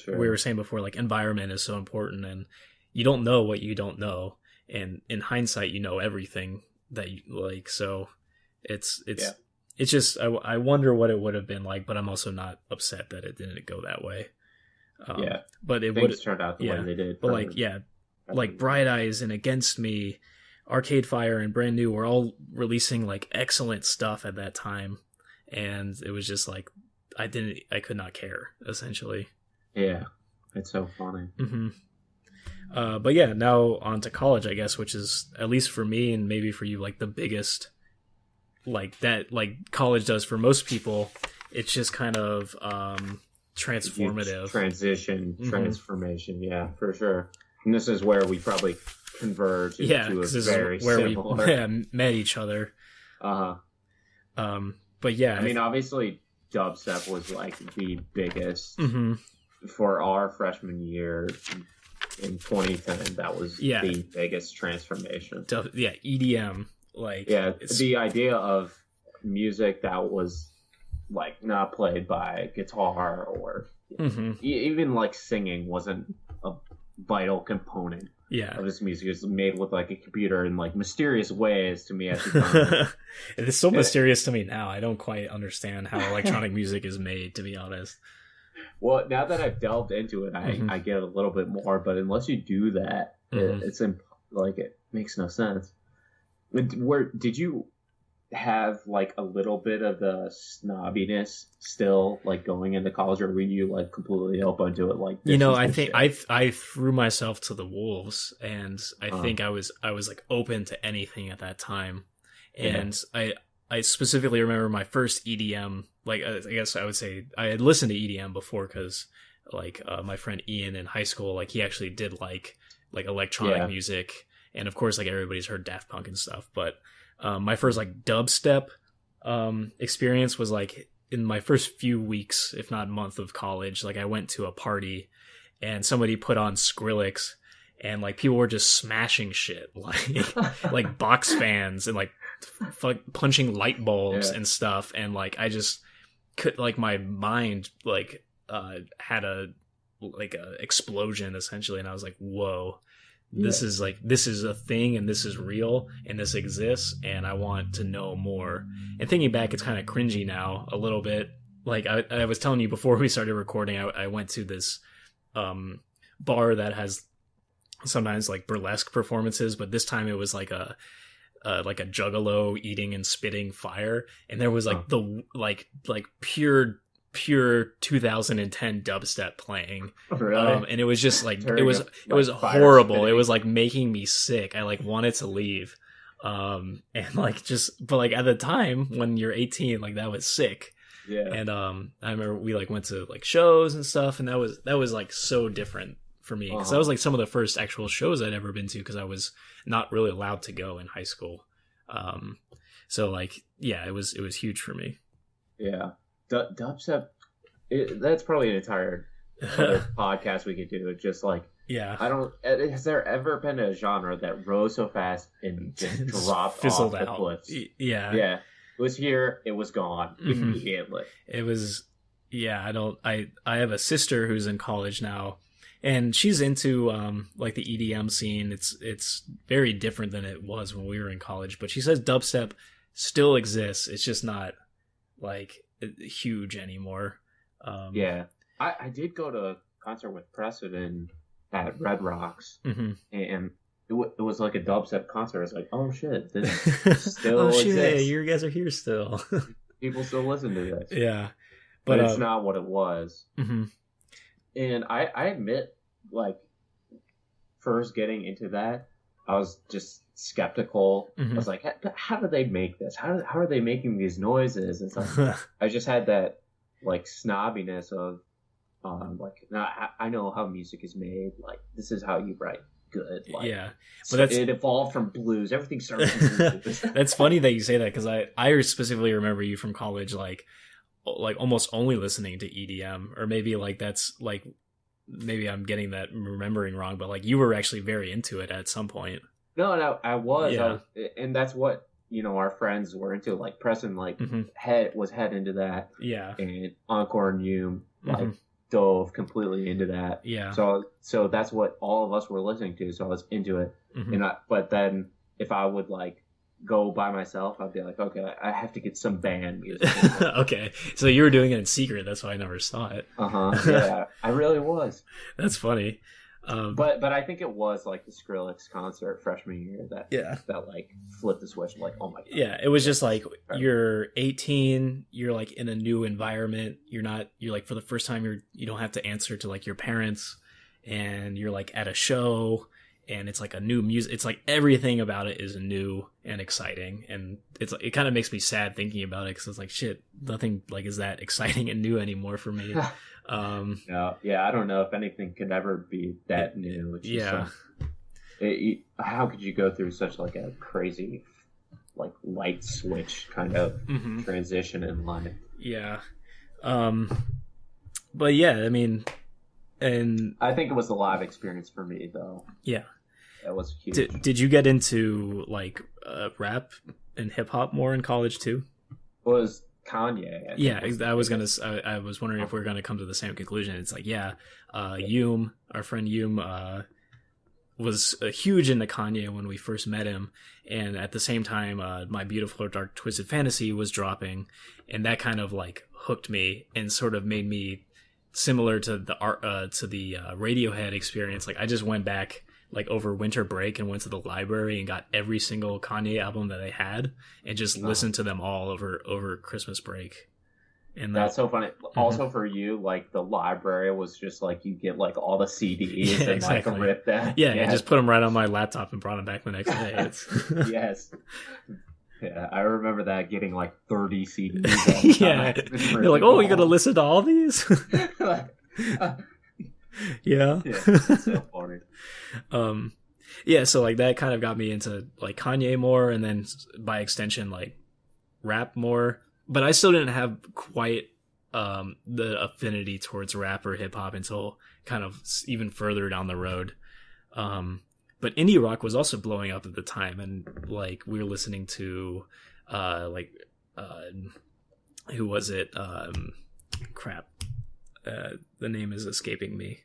were saying before, like environment is so important, and you don't know what you don't know, and in hindsight, you know everything that you like. So it's just I wonder what it would have been like, but I'm also not upset that it didn't go that way. But it would
turned out the way they did.
But like Bright Eyes and Against Me, Arcade Fire and Brand New were all releasing like excellent stuff at that time, and it was just like I could not care, essentially.
Yeah, it's so funny.
But yeah, now on to college, I guess, which is, at least for me and maybe for you, like the biggest, like that, like college does for most people. It's just kind of transformative.
Transformation, yeah, for sure. And this is where we probably converge into a very
where
similar...
we met each other. But yeah,
I mean, obviously, dubstep was like the biggest
mm-hmm.
for our freshman year in 2010. That was the biggest transformation.
EDM, like
the idea of music that was like not played by guitar or
mm-hmm.
even like singing wasn't a vital component. Of this music. Is made with like a computer in like mysterious ways to me at the time.
It is so mysterious to me now. I don't quite understand how electronic music is made, to be honest.
Well, now that I've delved into it,
mm-hmm.
I get a little bit more. But unless you do that,
mm-hmm.
it makes no sense. Did you have like a little bit of the snobbiness still like going into college, or were you like completely open to it? Like,
I think I threw myself to the wolves, and I think I was like open to anything at that time. And I specifically remember my first EDM, like I guess I would say I had listened to EDM before, because like my friend Ian in high school, like he actually did like electronic music, and of course like everybody's heard Daft Punk and stuff, but my first like dubstep experience was like in my first few weeks, if not month of college. Like I went to a party and somebody put on Skrillex, and like people were just smashing shit, like box fans and like punching light bulbs and stuff. And like I just could, like my mind like had a explosion essentially, and I was like, whoa. This is a thing, and this is real, and this exists, and I want to know more. And thinking back, it's kind of cringy now a little bit. Like I was telling you before we started recording, I went to this bar that has sometimes like burlesque performances, but this time it was like a juggalo eating and spitting fire, and there was like the pure 2010 dubstep playing.
Really?
And it was just like it was horrible. Spinning. It was like making me sick. I like wanted to leave. And like but like at the time when you're 18, like that was sick.
Yeah.
And I remember we like went to like shows and stuff, and that was like so different for me, because that was like some of the first actual shows I'd ever been to, because I was not really allowed to go in high school. So like it was huge for me.
Yeah. Dubstep, that's probably an entire other podcast we could do. Just like, has there ever been a genre that rose so fast and just dropped
fizzled
off the
out?
cliffs?
Yeah.
It was here, it was gone immediately.
It was, I have a sister who's in college now, and she's into like the EDM scene. It's very different than it was when we were in college, but she says dubstep still exists. It's just not like huge anymore.
I did go to a concert with Preston at Red Rocks, and it was like a dubstep concert. I was like, oh shit, this still exists.
Shit, you guys are here still.
People still listen to this.
Yeah,
but it's not what it was.
Mm-hmm.
And I admit, like, first getting into that, I was just skeptical. I was like, how do they make this? How are they making these noises and stuff? I just had that like snobbiness of like, I know how music is made. Like, this is how you write good. Like,
but
it evolved from blues. Everything started from blues.
That's funny that you say that, because I specifically remember you from college like almost only listening to EDM, or maybe like that's like, maybe I'm getting that remembering wrong, but like you were actually very into it at some point.
No, I was, and that's what, our friends were into. Like Preston, like was head into that. Yeah. And Encore and you like dove completely into that.
Yeah.
So that's what all of us were listening to. So I was into it. But then if I would like go by myself, I'd be like, okay, I have to get some band music.
Okay, so you were doing it in secret. That's why I never saw it.
Yeah, I really was.
That's funny.
But I think it was like the Skrillex concert freshman year that like flipped the switch. Like, oh my god.
Yeah, it was just like you're 18, you're like in a new environment. You're like, for the first time, you don't have to answer to like your parents, and you're like at a show, and it's like a new music. It's like everything about it is new and exciting, and it kind of makes me sad thinking about it because it's like shit, nothing like is that exciting and new anymore for me.
No, yeah, I don't know if anything could ever be that new. It's just how could you go through such like a crazy like light switch kind of transition in life?
Yeah. But yeah, I mean, and
I think it was the live experience for me though.
Yeah.
That was huge.
Did you get into like rap and hip hop more in college too?
Was Kanye?
I was wondering if we are gonna come to the same conclusion. It's like Hume, our friend Hume, was huge into Kanye when we first met him, and at the same time, My Beautiful Dark Twisted Fantasy was dropping, and that kind of like hooked me and sort of made me similar to the Radiohead experience. Like I just went back like over winter break and went to the library and got every single Kanye album that I had and just listened to them all over Christmas break. And
that's so funny. Also for you, like the library was just like you get like all the CDs and exactly. like rip them.
Yeah, I just put them right on my laptop and brought them back the next day.
Yes. Yeah, I remember that, getting like 30 CDs.
Yeah, you're like, oh, you gotta listen to all these? Yeah.
It's so funny.
Yeah, so like that kind of got me into like Kanye more, and then by extension like rap more. But I still didn't have quite the affinity towards rap or hip hop until kind of even further down the road. But indie rock was also blowing up at the time, and like we were listening to who was it? The name is escaping me.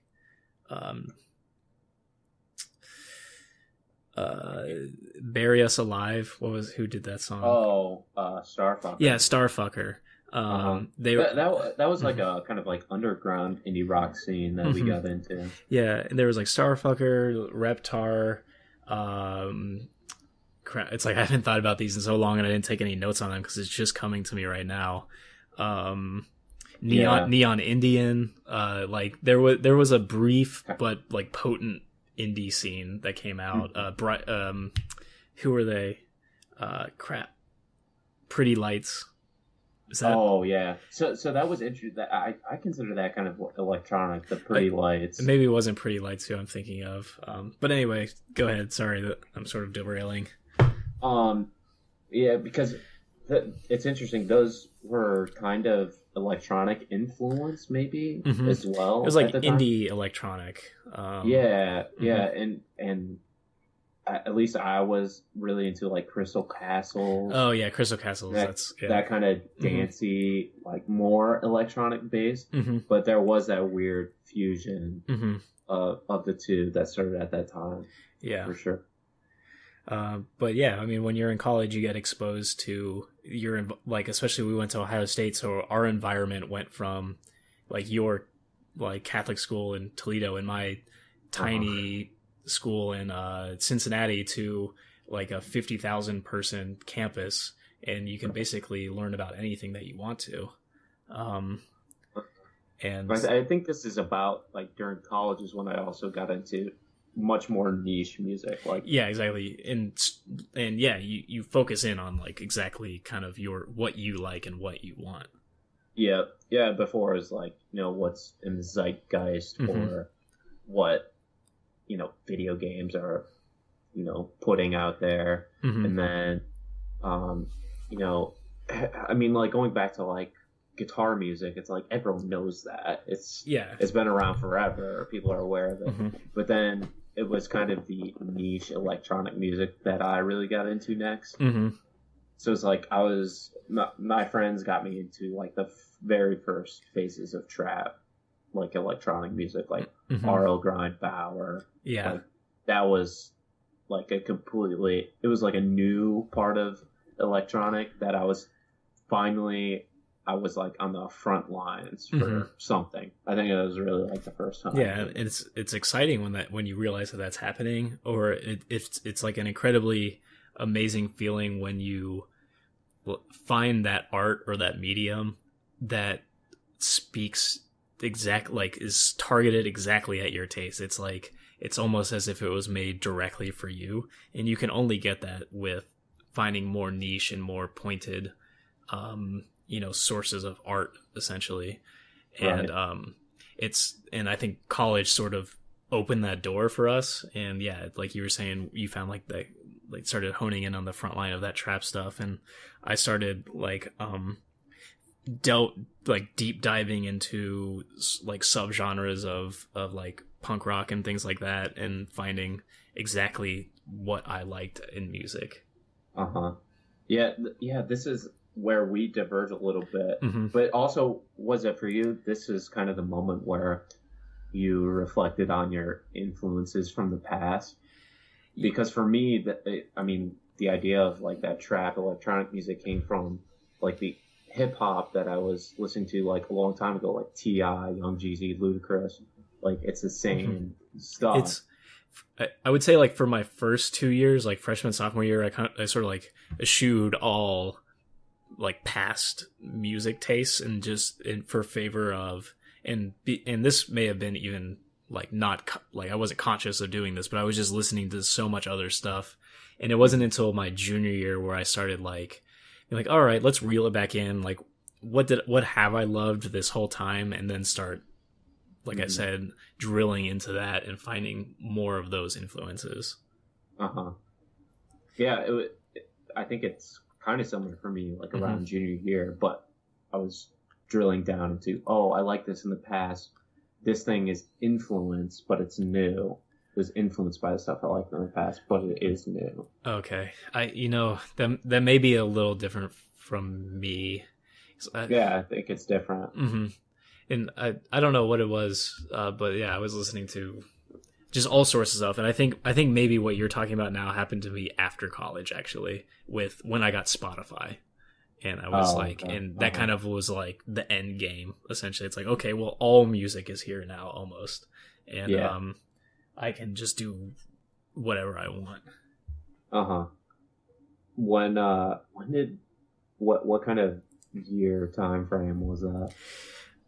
Bury Us Alive. Who did that song?
Oh, Starfucker.
Yeah, Starfucker.
That was like a kind of like underground indie rock scene that we got into.
Yeah, and there was like Starfucker, Reptar. It's like I haven't thought about these in so long, and I didn't take any notes on them because it's just coming to me right now. Neon Indian. Like there was a brief but like potent indie scene that came out. Who were they? Pretty Lights.
Oh yeah, so that was interesting. That I consider that kind of electronic. The Pretty Lights.
Maybe it wasn't Pretty Lights who I'm thinking of. But anyway, go ahead. Sorry that I'm sort of derailing.
Yeah, because it's interesting. Those were kind of electronic influence, maybe as well.
It was like indie electronic.
And at least I was really into like Crystal Castles.
Oh yeah, Crystal Castles.
That kind of dancey, like more electronic based. But there was that weird fusion of the two that started at that time.
Yeah,
for sure.
But yeah, I mean, when you're in college, you get exposed to like, especially we went to Ohio State, so our environment went from like your like Catholic school in Toledo and my tiny school in Cincinnati to like a 50,000 person campus, and you can basically learn about anything that you want to. And
I think this is about like during college is when I also got into much more niche music. Like
yeah, exactly. And yeah, you focus in on like exactly kind of what you like and what you want.
Yeah. Before is like, what's in the zeitgeist or what video games are putting out there. And then I mean, like going back to like guitar music, it's like everyone knows that it's been around forever, people are aware of it. But then it was kind of the niche electronic music that I really got into next. So it's like my friends got me into like the very first phases of trap, like electronic music, like R.L. Grindbauer.
Yeah,
like, that was like it was like a new part of electronic that I was like on the front lines for something. I think it was really like the first time.
Yeah, it's exciting when you realize that that's happening, or it's like an incredibly amazing feeling when you find that art or that medium that speaks is targeted exactly at your taste. It's like it's almost as if it was made directly for you, and you can only get that with finding more niche and more pointed sources of art, essentially. And and I think college sort of opened that door for us. And yeah, like you were saying, you found like that, like started honing in on the front line of that trap stuff, and I started deep diving into like subgenres of like punk rock and things like that, and finding exactly what I liked in music.
Yeah, this is where we diverge a little bit.
Mm-hmm.
But also, was it for you, this is kind of the moment where you reflected on your influences from the past? Because for me, the idea of like that trap electronic music came from like the hip hop that I was listening to like a long time ago, like T.I., Young Jeezy, Ludacris. Like it's the same stuff.
I would say like for my first 2 years, like freshman, sophomore year, I sort of like eschewed all like past music tastes and just for favor of, and this may have been even like not like I wasn't conscious of doing this, but I was just listening to so much other stuff. And it wasn't until my junior year where I started like all right, let's reel it back in. Like what have I loved this whole time? And then start, like I said, drilling into that and finding more of those influences.
Yeah, I think it's kind of similar for me, like around junior year, but I was drilling down into, I like this in the past. This thing is influenced, but it's new. It was influenced by the stuff I liked in the past, but it is new.
Okay. That may be a little different from me.
I think it's different.
Mm-hmm. And I don't know what it was, but yeah, I was listening to just all sorts of stuff. And I think maybe what you're talking about now happened to me after college, actually, with when I got Spotify. And I was that kind of was like the end game, essentially. It's like, okay, well, all music is here now, almost. And I can just do whatever I want.
What kind of year time frame was that?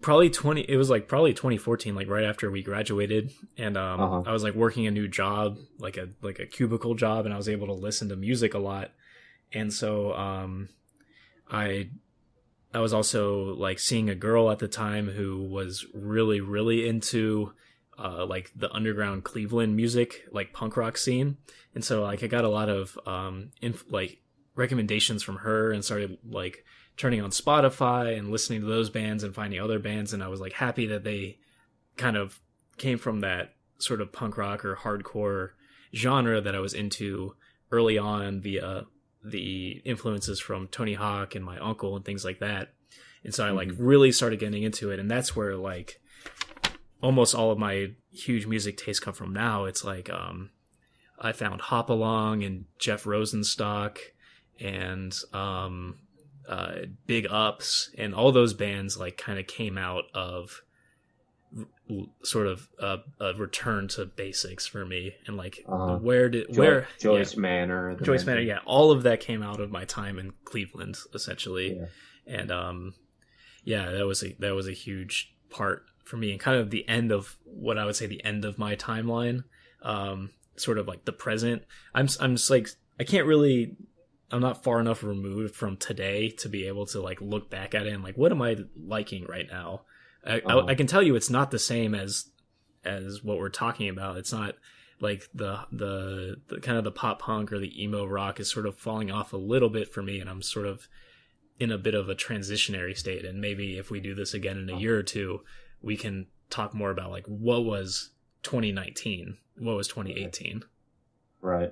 Probably 2014, like right after we graduated, and I was like working a new job, like a cubicle job, and I was able to listen to music a lot. And so I was also like seeing a girl at the time who was really, really into like the underground Cleveland music, like punk rock scene. And so like I got a lot of recommendations from her, and started like turning on Spotify and listening to those bands and finding other bands. And I was like happy that they kind of came from that sort of punk rock or hardcore genre that I was into early on via the influences from Tony Hawk and my uncle and things like that. And so I like really started getting into it. And that's where like almost all of my huge music tastes come from now. It's like, I found Hop Along and Jeff Rosenstock and, Big Ups, and all those bands like kind of came out of sort of a return to basics for me. And like
Joyce Manor,
yeah, all of that came out of my time in Cleveland, essentially. And that was a huge part for me, and kind of the end of what I would say the end of my timeline, sort of like the present. I'm just like, I'm not far enough removed from today to be able to like look back at it and like, what am I liking right now? I can tell you it's not the same as what we're talking about. It's not like the kind of the pop punk or the emo rock is sort of falling off a little bit for me, and I'm sort of in a bit of a transitionary state. And maybe if we do this again in a year or two, we can talk more about like what was 2019, what was 2018.
Right.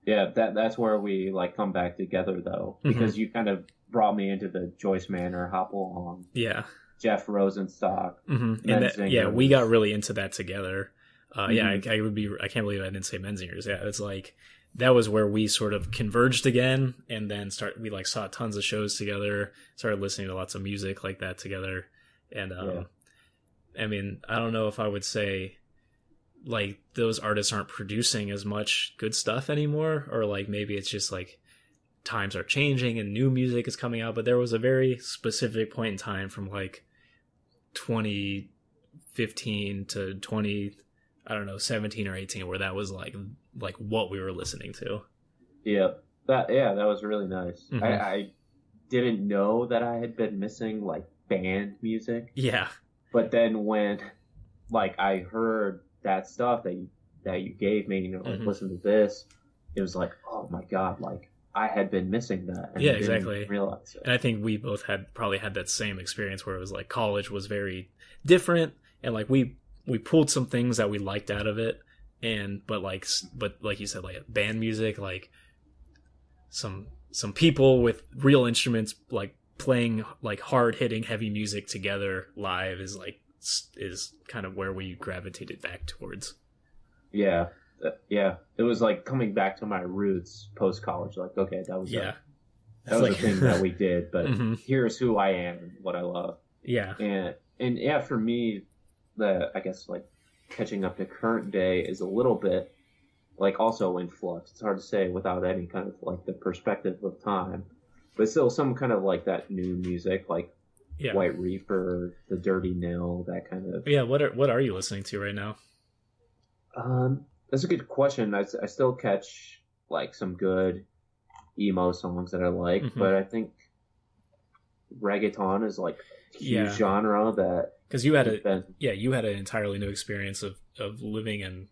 Yeah, that's where we like come back together though, because you kind of brought me into the Joyce Manor, Hop Along, Jeff Rosenstock,
and we got really into that together. I can't believe I didn't say Menzingers. Yeah, it's like that was where we sort of converged again, and then we like saw tons of shows together, started listening to lots of music like that together, and I mean, I don't know if I would say like those artists aren't producing as much good stuff anymore, or like maybe it's just like times are changing and new music is coming out, but there was a very specific point in time from like 2015 to 20, I don't know, 17 or 18, where that was like what we were listening to.
Yeah, that was really nice. Mm-hmm. I didn't know that I had been missing like band music.
Yeah.
But then when like I heard that stuff that you gave me, you know, like listen to this, it was like, oh my god, like I had been missing that. And
yeah, exactly.
Didn't realize it.
And I think we both probably had that same experience where it was like college was very different, and like we pulled some things that we liked out of it, but like you said, like band music, like some people with real instruments like playing like hard hitting heavy music together live is kind of where we gravitated back towards.
Yeah. It was like coming back to my roots post college. Like, okay, that was the thing that we did, but here's who I am and what I love.
Yeah.
And yeah, for me, I guess like catching up to current day is a little bit like also in flux. It's hard to say without any kind of like the perspective of time, but still some kind of like that new music, like White Reaper, The Dirty Nil, that kind of.
Yeah. What are you listening to right now?
That's a good question. I still catch like some good emo songs that I like, but I think reggaeton is like a huge genre that,
because you had an entirely new experience of living in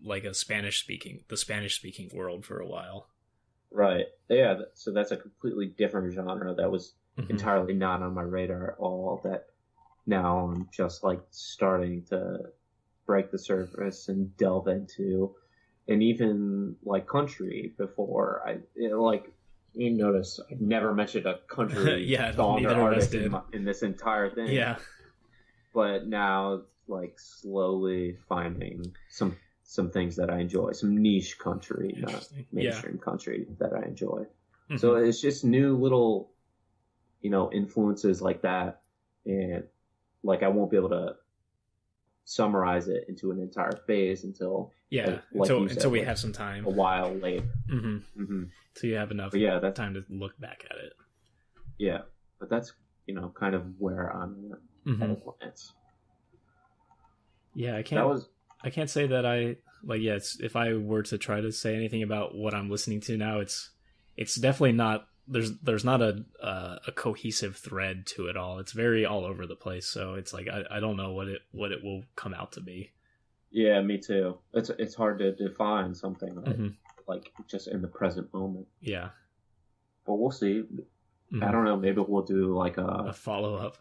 like the Spanish speaking world for a while.
Right. Yeah. So that's a completely different genre that was entirely not on my radar at all. That now I'm just like starting to break the surface and delve into. And even like country before, you notice I never mentioned a country song or artist in this entire thing.
Yeah.
But now like slowly finding some things that I enjoy, some niche country, not mainstream country that I enjoy. So it's just new little, you know, influences like that. And like I won't be able to summarize it into an entire phase until
until we have some time
a while later.
So you have enough time to look back at it.
Yeah, but that's, you know, kind of where I'm at a glance.
Yeah, I can't say that I like. Yeah, if I were to try to say anything about what I'm listening to now, it's definitely not. There's not a cohesive thread to it all. It's very all over the place. So it's like I don't know what it will come out to be.
Yeah, me too. It's hard to define something like just in the present moment.
Yeah,
but we'll see. I don't know. Maybe we'll do like a
follow up.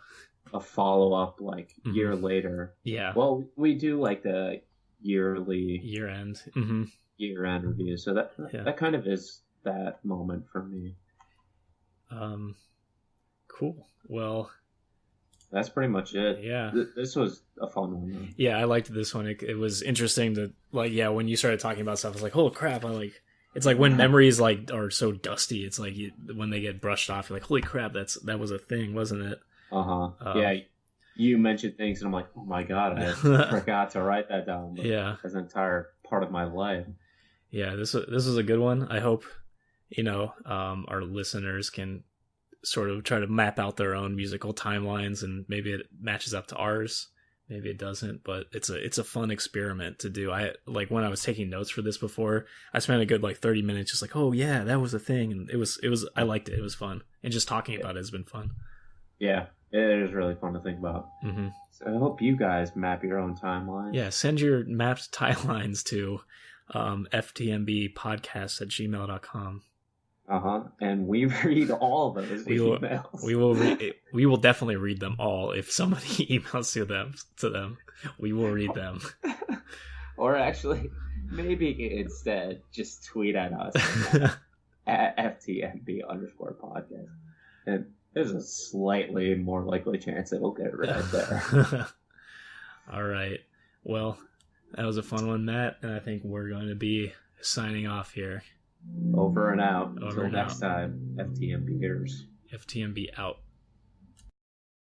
A follow up like year later.
Yeah.
Well, we do like the year
end
review. So that kind of is that moment for me.
Cool. Well,
that's pretty much it.
Yeah.
This was a fun one, though.
Yeah, I liked this one. It was interesting to like. Yeah, when you started talking about stuff, I was like, "Holy crap!" It's like when memories like are so dusty. It's like when they get brushed off, you're like, "Holy crap! That was a thing, wasn't it?"
Yeah. You mentioned things, and I'm like, "Oh my god, I forgot to write that down." But as an entire part of my life.
Yeah, this was a good one. I hope, you know, our listeners can sort of try to map out their own musical timelines, and maybe it matches up to ours, maybe it doesn't, but it's a fun experiment to do. I like when I was taking notes for this before, I spent a good like 30 minutes just like, oh yeah, that was a thing, and it was I liked it. It was fun, and just talking about it has been fun. Yeah,
it is really fun to think about. So I hope you guys map your own timeline.
Yeah, send your mapped timelines to ftmbpodcast@gmail.com.
And we read all those emails.
We will definitely read them all. If somebody emails to them, we will read them.
Or actually, maybe instead just tweet at us at FTMB_podcast. And there's a slightly more likely chance it'll get read there.
All right. Well, that was a fun one, Matt, and I think we're going to be signing off here.
Over and out. Until next time, FTMBers.
FTMB out.